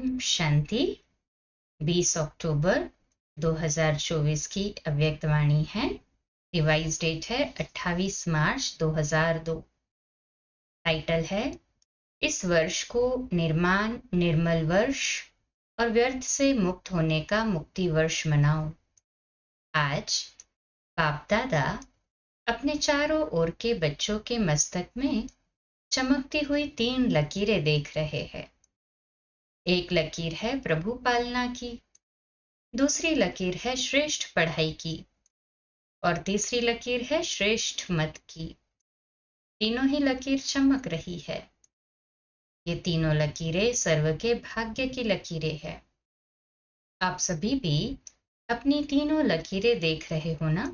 ओम शांति। 20 अक्टूबर 2024 की अव्यक्तवाणी है। Revise date है 28 मार्च 2002। टाइटल है इस वर्ष को निर्माण निर्मल वर्ष और व्यर्थ से मुक्त होने का मुक्ति वर्ष मनाओ। आज बाप दादा अपने चारों ओर के बच्चों के मस्तक में चमकती हुई 3 लकीरें देख रहे हैं। एक लकीर है प्रभु पालना की, दूसरी लकीर है श्रेष्ठ पढ़ाई की और तीसरी लकीर है श्रेष्ठ मत की। तीनों ही लकीर चमक रही है। ये तीनों लकीरें सर्व के भाग्य की लकीरें हैं। आप सभी भी अपनी तीनों लकीरें देख रहे हो ना।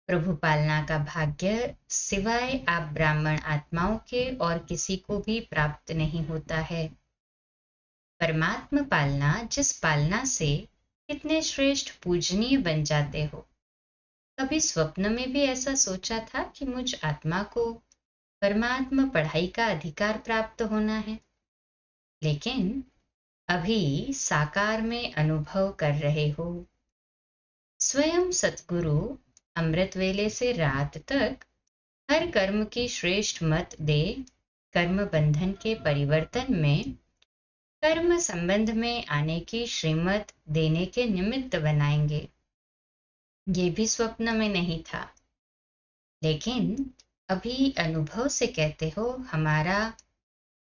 प्रभु पालना का भाग्य सिवाय आप ब्राह्मण आत्माओं के और किसी को भी प्राप्त नहीं होता है। परमात्मा पालना, जिस पालना से कितने श्रेष्ठ पूजनीय बन जाते हो। कभी स्वप्न में भी ऐसा सोचा था कि मुझ आत्मा को परमात्मा पढ़ाई का अधिकार प्राप्त होना है? लेकिन अभी साकार में अनुभव कर रहे हो। स्वयं सतगुरु अमृत वेले से रात तक हर कर्म की श्रेष्ठ मत दे कर्म बंधन के परिवर्तन में कर्म संबंध में आने की श्रीमत देने के निमित्त बनाएंगे। ये भी स्वप्न में नहीं था, लेकिन अभी अनुभव से कहते हो हमारा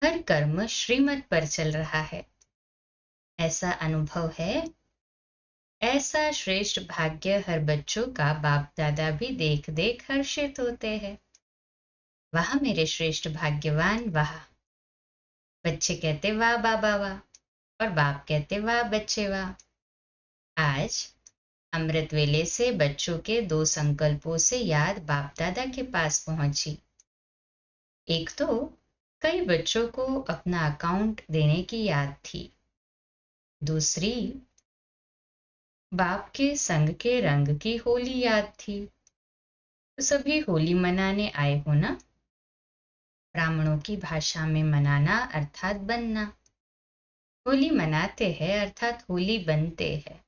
हर कर्म श्रीमत पर चल रहा है। ऐसा अनुभव है। ऐसा श्रेष्ठ भाग्य हर बच्चों का बाप दादा भी देख देख हर्षित होते हैं। वाह मेरे श्रेष्ठ भाग्यवान, वाह। बच्चे कहते वाह बाबा वाह, और बाप कहते वाह बच्चे वाह। आज अमृत वेले से बच्चों के 2 संकल्पों से याद बाप दादा के पास पहुंची। एक तो कई बच्चों को अपना अकाउंट देने की याद थी। दूसरी बाप के संग के रंग की होली याद थी। तो सभी होली मनाने आए हो ना। ब्राह्मणों की भाषा में मनाना अर्थात बनना। होली मनाते हैं अर्थात होली बनते हैं।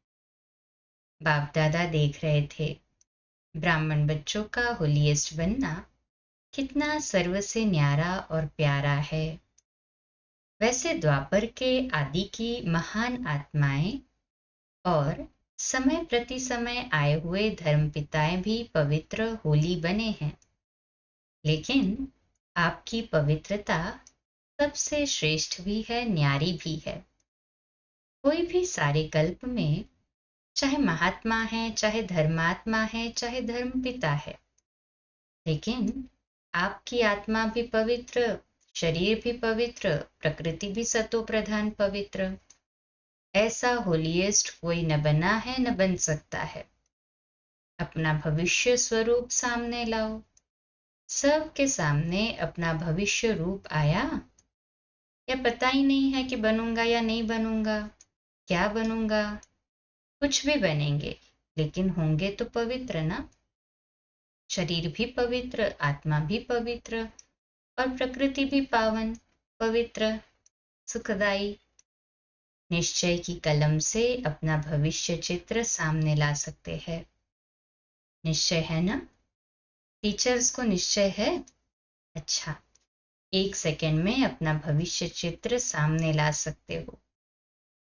बाप दादा देख रहे थे ब्राह्मण बच्चों का होलीएस्ट बनना कितना सर्व से न्यारा और प्यारा है। वैसे द्वापर के आदि की महान आत्माएं और समय प्रति समय आए हुए धर्मपिताएं भी पवित्र होली बने हैं, लेकिन आपकी पवित्रता सबसे श्रेष्ठ भी है, न्यारी भी है। कोई भी सारे कल्प में चाहे महात्मा है, चाहे धर्मात्मा है, चाहे धर्मपिता है, लेकिन आपकी आत्मा भी पवित्र, शरीर भी पवित्र, प्रकृति भी सतो प्रधान पवित्र। ऐसा होलीएस्ट कोई न बना है न बन सकता है। अपना भविष्य स्वरूप सामने लाओ। सबके सामने अपना भविष्य रूप आया, या पता ही नहीं है कि बनूंगा या नहीं बनूंगा, क्या बनूंगा। कुछ भी बनेंगे, लेकिन होंगे तो पवित्र ना। शरीर भी पवित्र, आत्मा भी पवित्र और प्रकृति भी पावन, पवित्र, सुखदाई। निश्चय की कलम से अपना भविष्य चित्र सामने ला सकते हैं। निश्चय है ना? टीचर्स को निश्चय है? अच्छा, 1 सेकंड में अपना भविष्य चित्र सामने ला सकते हो।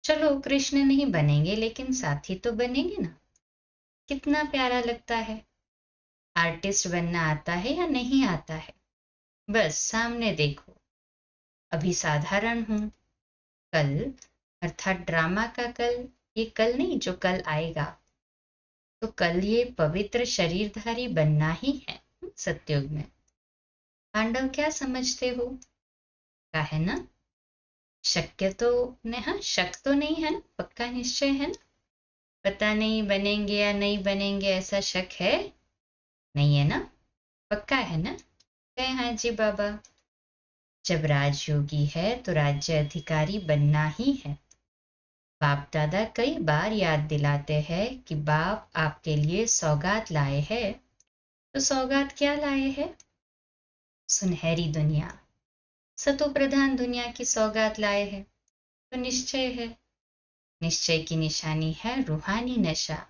चलो कृष्ण नहीं बनेंगे, लेकिन साथी तो बनेंगे ना। कितना प्यारा लगता है। आर्टिस्ट बनना आता है या नहीं आता है, बस सामने देखो। अभी साधारण हूं, कल अर्थात ड्रामा का कल, ये कल नहीं जो कल आएगा, तो कल ये पवित्र शरीरधारी बनना ही है। सतयुग में पांडव क्या समझते हो? क्या है ना? शक्य तो नहीं, हाँ शक तो नहीं है ना, पक्का निश्चय है ना। पता नहीं बनेंगे या नहीं बनेंगे ऐसा शक है नहीं, है ना? पक्का है ना? कहे हाँ जी बाबा। जब राजयोगी है तो राज्य अधिकारी बनना ही है। बाप दादा कई बार याद दिलाते हैं कि बाप आपके लिए सौगात लाए हैं। तो सौगात क्या लाए हैं? सुनहरी दुनिया, सतो प्रधान दुनिया की सौगात लाए हैं। तो निश्चय है। निश्चय की निशानी है रूहानी नशा।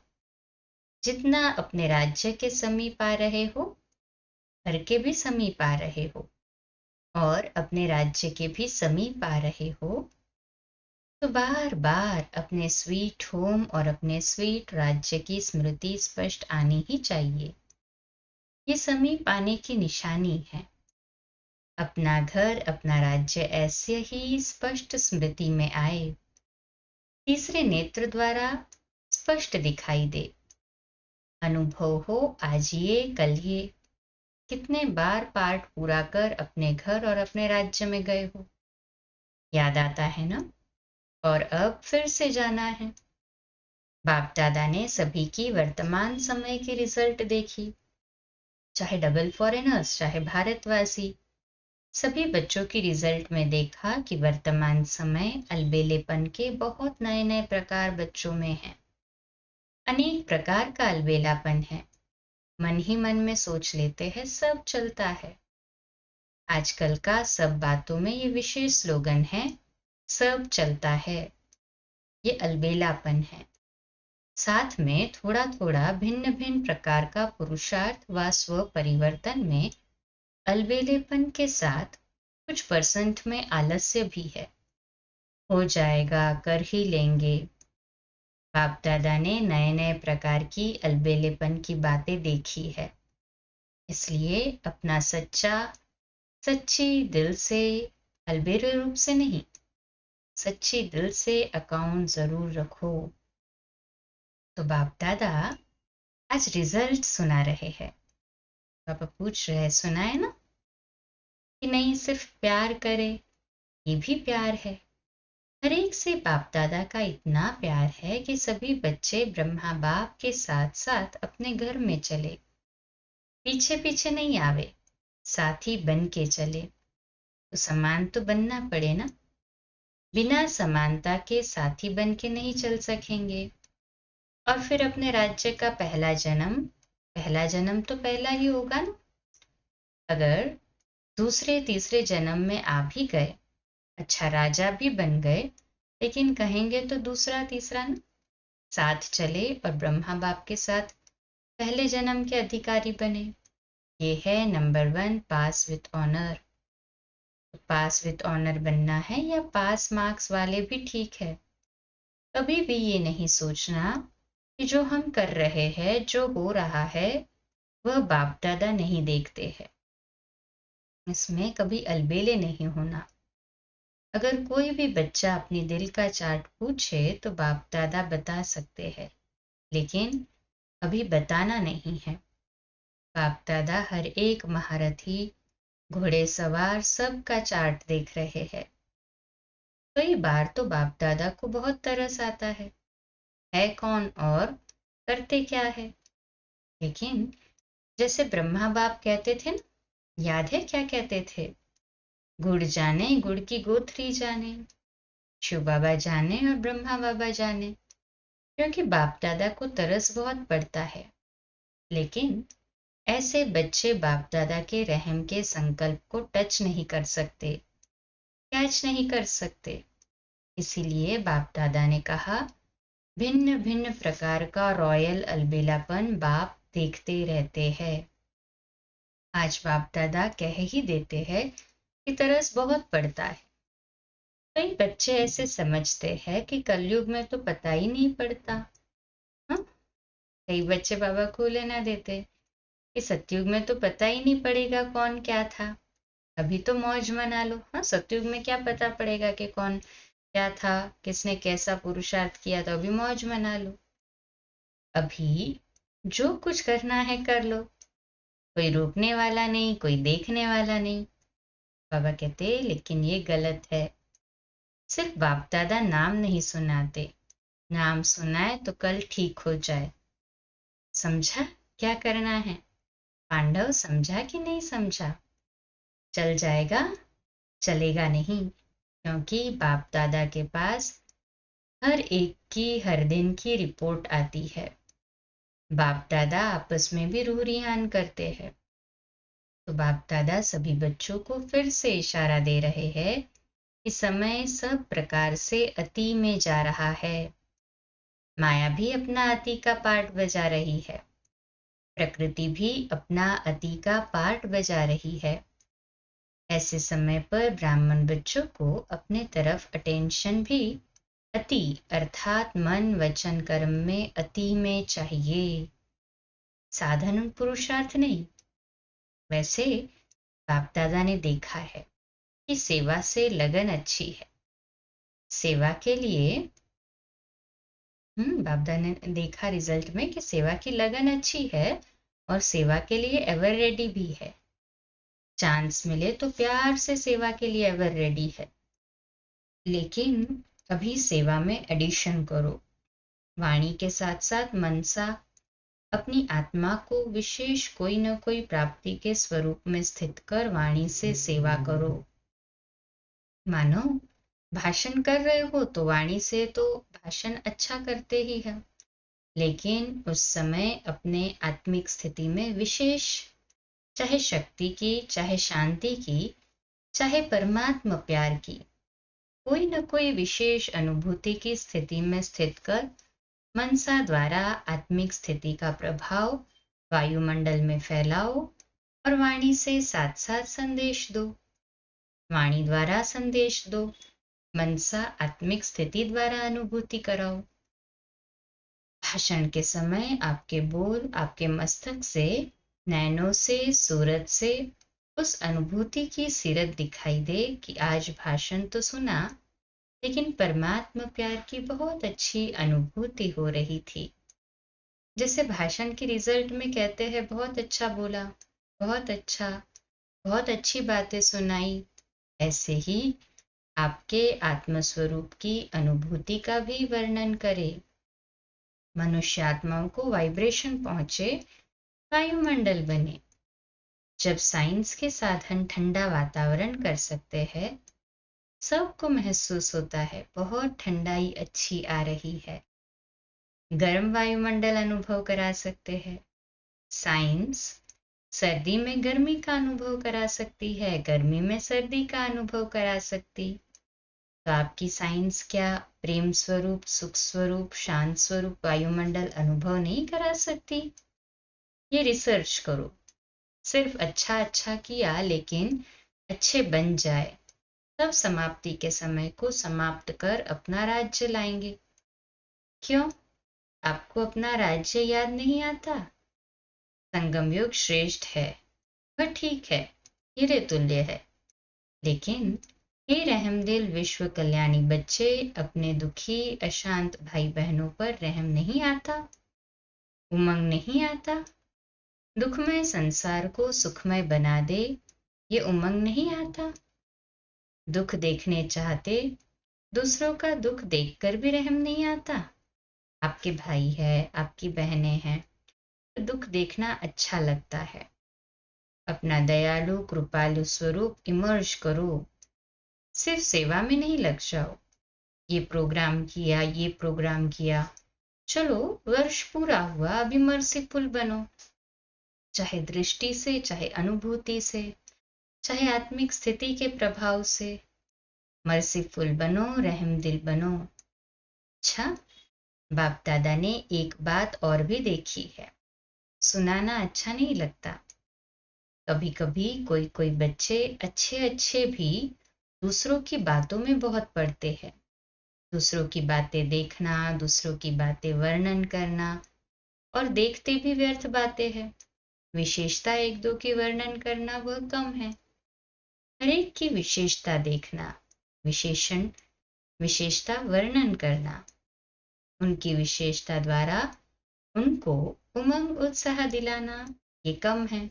जितना अपने राज्य के समीप आ रहे हो, घर के भी समीप आ रहे हो और अपने राज्य के भी समीप आ रहे हो, तो बार बार अपने स्वीट होम और अपने स्वीट राज्य की स्मृति स्पष्ट आनी ही चाहिए। ये समीप आने की निशानी है। अपना घर, अपना राज्य ऐसे ही स्पष्ट स्मृति में आए, तीसरे नेत्र द्वारा स्पष्ट दिखाई दे, अनुभव हो। आज ये कल ये कितने बार पाठ पूरा कर अपने घर और अपने राज्य में गए हो, याद आता है ना? और अब फिर से जाना है। बाप दादा ने सभी की वर्तमान समय की रिजल्ट देखी, चाहे डबल फॉरेनर्स चाहे भारतवासी। सभी बच्चों की रिजल्ट में देखा कि वर्तमान समय अलबेलेपन के बहुत नए नए प्रकार बच्चों में हैं। अनेक प्रकार का अलबेलापन है। मन ही मन में सोच लेते हैं सब चलता है। आजकल का सब बातों में ये विशेष स्लोगन है, सब चलता है। ये अलबेलापन है। साथ में थोड़ा थोड़ा भिन्न भिन्न प्रकार का पुरुषार्थ व स्व परिवर्तन में अलबेलेपन के साथ कुछ परसेंट में आलस्य भी है। हो जाएगा, कर ही लेंगे। बाप दादा ने नए नए प्रकार की अलबेलेपन की बातें देखी है, इसलिए अपना सच्ची दिल से, अलबेले रूप से नहीं, सच्ची दिल से अकाउंट जरूर रखो। तो बाप दादा आज रिजल्ट सुना रहे हैं। पापा पूछ रहे हैं, सुनाए ना? कि नहीं सिर्फ प्यार करे, ये भी प्यार है। हर एक से बाप दादा का इतना प्यार है कि सभी बच्चे ब्रह्मा बाप के साथ साथ अपने घर में चले, पीछे पीछे नहीं आवे, साथी बन के चले। तो समान तो बनना पड़े ना, बिना समानता के साथी बन के नहीं चल सकेंगे। और फिर अपने राज्य का पहला जन्म तो पहला ही होगा ना। अगर दूसरे तीसरे जन्म में आ भी गए, अच्छा राजा भी बन गए, लेकिन कहेंगे तो दूसरा तीसरा ना, साथ चले और ब्रह्मा बाप के साथ पहले जन्म के अधिकारी बने। ये है number 1, pass with honour. Pass with honour बनना है या पास मार्क्स वाले भी ठीक है। कभी भी ये नहीं सोचना कि जो हम कर रहे हैं, जो हो रहा है, वह बाप दादा नहीं देखते हैं। इसमें कभी अलबेले नहीं होना। अगर कोई भी बच्चा अपनी दिल का चार्ट पूछे तो बाप दादा बता सकते हैं, लेकिन अभी बताना नहीं है। बाप दादा हर एक महारथी, घोड़ेसवार सबका चार्ट देख रहे हैं। कई बार तो बाप दादा को बहुत तरस आता है कौन और करते क्या है। लेकिन जैसे ब्रह्मा बाप कहते थे ना, याद है क्या कहते थे? गुड़ जाने गुड़ की गोथरी जाने, शिव बाबा जाने और ब्रह्मा बाबा जाने। क्योंकि बाप दादा को तरस बहुत पड़ता है, लेकिन ऐसे बच्चे बाप दादा के रहम के संकल्प को टच नहीं कर सकते, कैच नहीं कर सकते। इसीलिए बाप दादा ने कहा, भिन्न भिन्न प्रकार का रॉयल अलबेलापन बाप देखते रहते हैं। आज बाप दादा कह ही देते हैं कि तरस बहुत पड़ता है। कई बच्चे ऐसे समझते हैं कि कलयुग में तो पता ही नहीं पड़ता। हाँ, कई बच्चे बाबा को लेना देते कि सतयुग में तो पता ही नहीं पड़ेगा कौन क्या था, अभी तो मौज मना लो। हाँ, सतयुग में क्या पता पड़ेगा कि कौन क्या था, किसने कैसा पुरुषार्थ किया, तो अभी मौज मना लो। अभी जो कुछ करना है कर लो, कोई रोकने वाला नहीं, कोई देखने वाला नहीं। बाबा कहते लेकिन ये गलत है। सिर्फ बाप दादा नाम नहीं सुनाते, नाम सुनाए तो कल ठीक हो जाए। समझा क्या करना है? पांडव समझा कि नहीं समझा? चल जाएगा, चलेगा नहीं, क्योंकि बाप दादा के पास हर एक की हर दिन की रिपोर्ट आती है। बाप दादा आपस में भी रूह रिहान करते हैं। तो बाप दादा सभी बच्चों को फिर से इशारा दे रहे हैं कि समय सब प्रकार से अति में जा रहा है। माया भी अपना अति का पार्ट बजा रही है, प्रकृति भी अपना अति का पार्ट बजा रही है। ऐसे समय पर ब्राह्मण बच्चों को अपने तरफ अटेंशन भी अति अर्थात मन वचन कर्म में अति में चाहिए, साधन और पुरुषार्थ नहीं। वैसे बाप दादा ने देखा है कि सेवा से लगन अच्छी है। सेवा के लिए बाप दादा ने देखा रिजल्ट में कि सेवा की लगन अच्छी है और सेवा के लिए एवर रेडी भी है। चांस मिले तो प्यार से सेवा के लिए एवर रेडी है। लेकिन अभी सेवा में एडिशन करो, वाणी के साथ साथ मनसा अपनी आत्मा को विशेष कोई न कोई प्राप्ति के स्वरूप में स्थित कर वाणी से सेवा करो। मानो भाषण कर रहे हो तो वाणी से तो भाषण अच्छा करते ही है, लेकिन उस समय अपने आत्मिक स्थिति में विशेष, चाहे शक्ति की, चाहे शांति की, चाहे परमात्मा प्यार की, कोई न कोई विशेष अनुभूति की स्थिति में स्थित कर मनसा द्वारा आत्मिक स्थिति का प्रभाव वायुमंडल में फैलाओ और वाणी से साथ साथ संदेश दो। वाणी द्वारा संदेश दो, मनसा आत्मिक स्थिति द्वारा अनुभूति कराओ। भाषण के समय आपके बोल आपके मस्तक से, नैनों से, सूरत से उस अनुभूति की सीरत दिखाई दे कि आज भाषण तो सुना, लेकिन परमात्मा प्यार की बहुत अच्छी अनुभूति हो रही थी। जैसे भाषण के रिजल्ट में कहते हैं बहुत अच्छा बोला, बहुत अच्छा, बहुत अच्छी बातें सुनाई, ऐसे ही आपके आत्मस्वरूप की अनुभूति का भी वर्णन करें। मनुष्य आत्माओं को वाइब्रेशन पहुंचे, वायुमंडल बने। जब साइंस के साधन ठंडा वातावरण कर सकते हैं, सबको महसूस होता है बहुत ठंडाई अच्छी आ रही है। गर्म वायुमंडल अनुभव करा सकते हैं। साइंस सर्दी में गर्मी का अनुभव करा सकती है, गर्मी में सर्दी का अनुभव करा सकती। तो आपकी साइंस क्या प्रेम स्वरूप, सुख स्वरूप, शांत स्वरूप वायुमंडल अनुभव नहीं करा सकती? ये रिसर्च करो। सिर्फ अच्छा अच्छा किया लेकिन अच्छे बन जाए, तब समाप्ति के समय को समाप्त कर अपना राज्य लाएंगे। क्यों? आपको अपना राज्य याद नहीं आता? संगम युग श्रेष्ठ है, वह ठीक है, हीरे तुल्य है, लेकिन हे रहमदिल विश्व कल्याणी बच्चे, अपने दुखी अशांत भाई बहनों पर रहम नहीं आता? उमंग नहीं आता? दुखमय संसार को सुखमय बना दे, ये उमंग नहीं आता? दुख देखने चाहते, दूसरों का दुख देखकर भी रहम नहीं आता? आपके भाई है, आपकी बहनें हैं, तो दुख देखना अच्छा लगता है। अपना दयालु कृपालु स्वरूप इमर्ज करो, सिर्फ सेवा में नहीं लग जाओ। ये प्रोग्राम किया, ये प्रोग्राम किया, चलो वर्ष पूरा हुआ, अभी मर्सीफुल बनो, चाहे दृष्टि से, चाहे अनुभूति से, चाहे आत्मिक स्थिति के प्रभाव से। मर्सीफुल बनो, रहमदिल बनो। अच्छा, बाप दादा ने एक बात और भी देखी है, सुनाना अच्छा नहीं लगता। कभी कभी कोई कोई बच्चे अच्छे अच्छे भी दूसरों की बातों में बहुत पड़ते हैं। दूसरों की बातें देखना, दूसरों की बातें वर्णन करना, और देखते भी व्यर्थ बातें हैं। विशेषता एक दो की वर्णन करना वह कम है। हर एक की विशेषता देखना, विशेषण विशेषता वर्णन करना, उनकी विशेषता द्वारा उनको उमंग उत्साह दिलाना, ये कम है।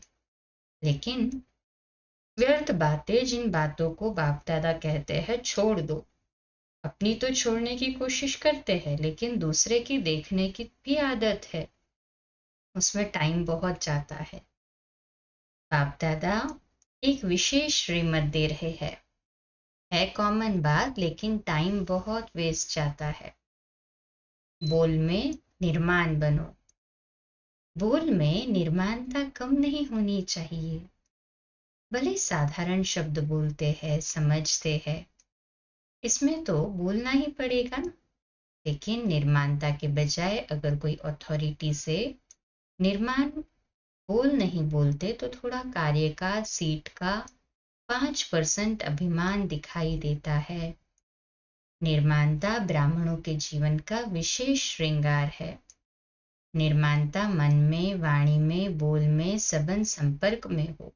लेकिन व्यर्थ बातें, जिन बातों को बाप दादा कहते हैं छोड़ दो, अपनी तो छोड़ने की कोशिश करते हैं, लेकिन दूसरे की देखने की भी आदत है, उसमें टाइम बहुत जाता है। बाप दादा एक विशेष श्रीमत दे रहे हैं, है कॉमन बात, लेकिन टाइम बहुत वेस्ट जाता है। बोल में निर्माण बनो। बोल में निर्माणता कम नहीं होनी चाहिए। भले साधारण शब्द बोलते हैं, समझते हैं, इसमें तो बोलना ही पड़ेगा ना। लेकिन निर्माणता के बजाय अगर कोई अथॉरिटी से निर्माण बोल नहीं बोलते तो थोड़ा कार्य का, सीट का 5% अभिमान दिखाई देता है। निर्माणता ब्राह्मणों के जीवन का विशेष श्रृंगार है। निर्माणता मन में, वाणी में, बोल में, सबन संपर्क में हो।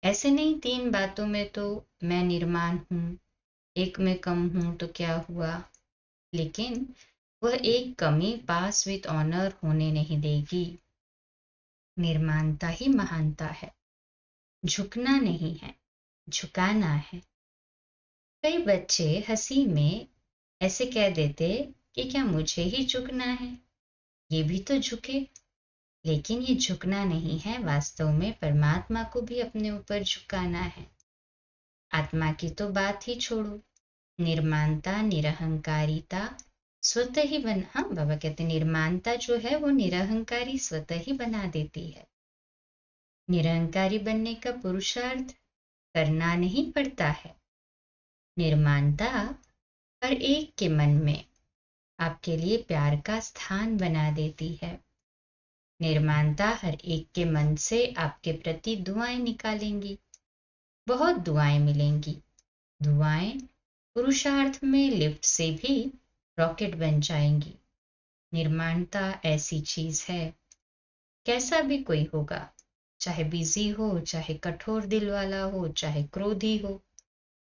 ऐसे नहीं 3 बातों में तो मैं निर्माण हूँ, एक में कम हूँ तो क्या हुआ, लेकिन वह एक कमी पास विद ऑनर होने नहीं देगी। निर्माणता ही महानता है, झुकना नहीं है, झुकाना है। कई बच्चे हंसी में ऐसे कह देते कि क्या मुझे ही झुकना है, ये भी तो झुके। लेकिन ये झुकना नहीं है, वास्तव में परमात्मा को भी अपने ऊपर झुकाना है। आत्मा की तो बात ही छोड़ो, निर्माणता, निरहंकारिता स्वतः ही हाँ बाबा कहते निर्माणता जो है वो निरहंकारी स्वतः ही बना देती है। निरहंकारी बनने का पुरुषार्थ करना नहीं पड़ता है। निर्माणता हर एक के मन में आपके लिए प्यार का स्थान बना देती है। निर्माणता हर एक के मन से आपके प्रति दुआएं निकालेंगी, बहुत दुआएं मिलेंगी। दुआएं पुरुषार्थ में लिफ्ट से भी रॉकेट बन जाएंगी। निर्माणता ऐसी चीज है, कैसा भी कोई होगा, चाहे बिजी हो, चाहे कठोर दिल वाला हो, चाहे क्रोधी हो,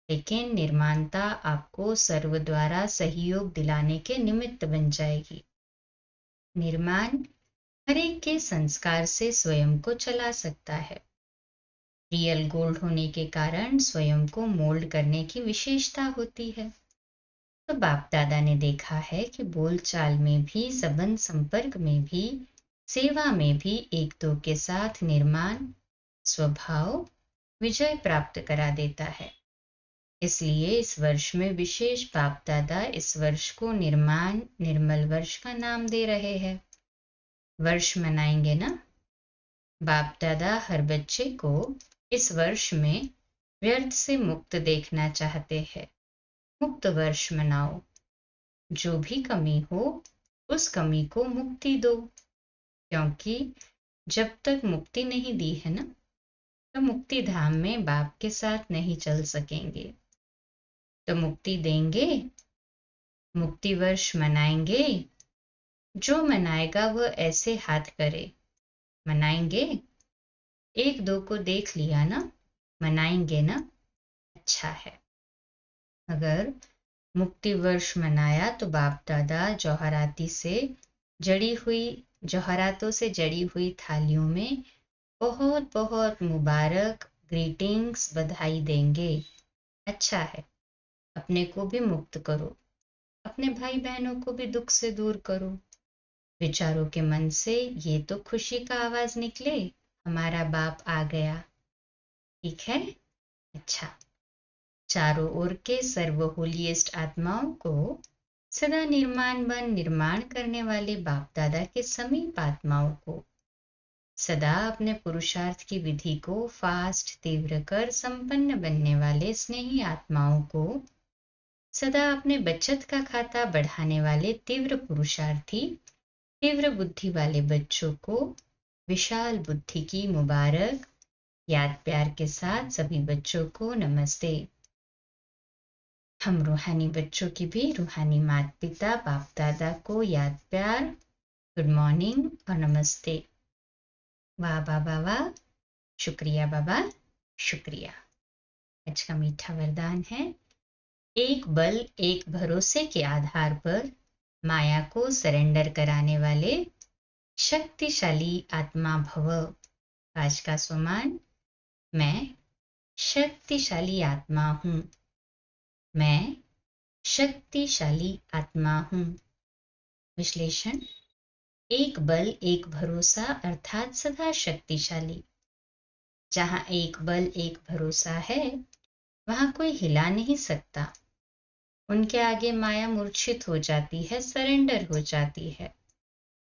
लेकिन निर्माणता आपको सर्व द्वारा सहयोग दिलाने के निमित्त बन जाएगी। निर्माण हर एक के संस्कार से स्वयं को चला सकता है। रियल गोल्ड होने के कारण स्वयं को मोल्ड करने की विशेषता होती है। तो बाप दादा ने देखा है कि बोलचाल में भी, संबंध संपर्क में भी, सेवा में भी एक दो के साथ निर्माण स्वभाव विजय प्राप्त करा देता है। इसलिए इस वर्ष में विशेष बाप दादा इस वर्ष को निर्माण निर्मल वर्ष का नाम दे रहे हैं। वर्ष मनाएंगे ना। बाप दादा हर बच्चे को इस वर्ष में व्यर्थ से मुक्त देखना चाहते हैं। मुक्त वर्ष मनाओ, जो भी कमी हो उस कमी को मुक्ति दो, क्योंकि जब तक मुक्ति नहीं दी है ना, तो मुक्ति धाम में बाप के साथ नहीं चल सकेंगे। तो मुक्ति देंगे, मुक्ति वर्ष मनाएंगे। जो मनाएगा वह ऐसे हाथ करे, मनाएंगे। एक दो को देख लिया ना, मनाएंगे ना, अच्छा है। अगर मुक्ति वर्ष मनाया तो बाप दादा जौहरातों से जड़ी हुई थालियों में बहुत बहुत मुबारक, ग्रीटिंग्स, बधाई देंगे। अच्छा है। अपने को भी मुक्त करो, अपने भाई बहनों को भी दुख से दूर करो। विचारों के मन से ये तो खुशी का आवाज निकले, हमारा बाप आ गया। ठीक है, अच्छा। चारों ओर के सर्व होलीएस्ट आत्माओं को सदा निर्माण करने वाले बाप दादा के समीप आत्माओं को सदा अपने पुरुषार्थ की विधि को फास्ट तीव्र कर संपन्न बनने वाले स्नेही आत्माओं को सदा अपने बचत का खाता बढ़ाने वाले तीव्र पुरुषार्थी, तीव्र बुद्धि वाले बच्चों को विशाल बुद्धि की मुबारक याद प्यार के साथ सभी बच्चों को नमस्ते। हम रूहानी बच्चों की भी रूहानी माता पिता बाप दादा को याद प्यार, गुड मॉर्निंग और नमस्ते। वाह बाबा वाह, शुक्रिया बाबा, शुक्रिया। आज का मीठा वरदान है, एक बल एक भरोसे के आधार पर माया को सरेंडर कराने वाले शक्तिशाली आत्मा भव। आज का स्वमान, मैं शक्तिशाली आत्मा हूँ, मैं शक्तिशाली आत्मा हूँ। विश्लेषण, एक बल एक भरोसा अर्थात सदा शक्तिशाली। जहाँ एक बल एक भरोसा है वहाँ कोई हिला नहीं सकता। उनके आगे माया मूर्छित हो जाती है, सरेंडर हो जाती है।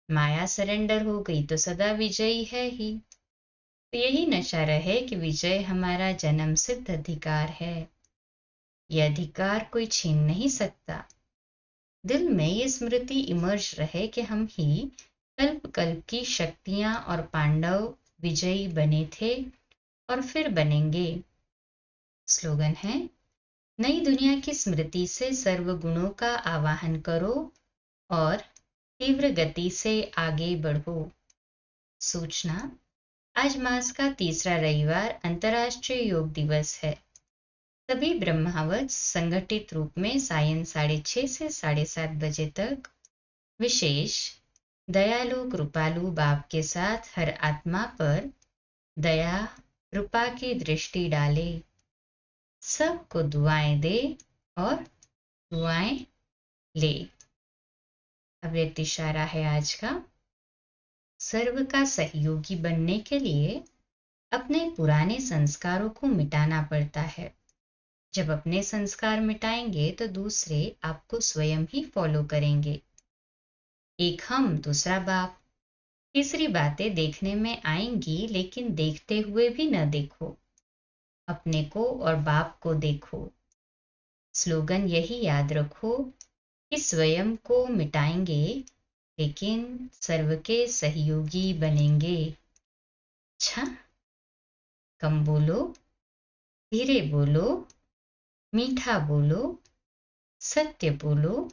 माया सरेंडर हो गई तो सदा विजयी है ही। तो यही नशा रहे कि विजय हमारा जन्म सिद्ध अधिकार है। ये अधिकार कोई छीन नहीं सकता। दिल में ये स्मृति इमर्ज रहे कि हम ही कल्प कल्प की शक्तियां और पांडव विजयी बने थे और फिर बनेंगे। स्लोगन है, नई दुनिया की स्मृति से सर्व गुणों का आवाहन करो और तीव्र गति से आगे बढ़ो। सूचना, आज मास का तीसरा रविवार अंतर्राष्ट्रीय योग दिवस है। सभी ब्रह्मावत संगठित रूप में सायं 6:30 से 7:30 बजे तक विशेष दयालु कृपालु भाव के साथ हर आत्मा पर दया कृपा की दृष्टि डाले, सबको दुआएं दे और दुआएं ले। अव्यक्त इशारा है आज का, सर्व का सहयोगी बनने के लिए अपने पुराने संस्कारों को मिटाना पड़ता है। जब अपने संस्कार मिटाएंगे तो दूसरे आपको स्वयं ही फॉलो करेंगे। एक हम दूसरा बाप। तीसरी बातें देखने में आएंगी, लेकिन देखते हुए भी न देखो, अपने को और बाप को देखो। स्लोगन यही याद रखो कि स्वयं को मिटाएंगे लेकिन सर्व के सहयोगी बनेंगे। अच्छा, कम बोलो, धीरे बोलो, मीठा बोलो, सत्य बोलो,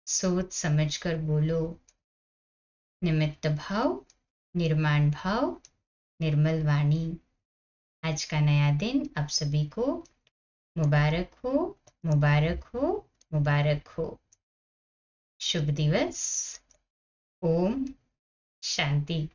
सोच समझकर बोलो। निमित्त भाव, निर्माण भाव, निर्मल वाणी। आज का नया दिन आप सभी को मुबारक हो, मुबारक हो, मुबारक हो। शुभ दिवस। ओम शांति।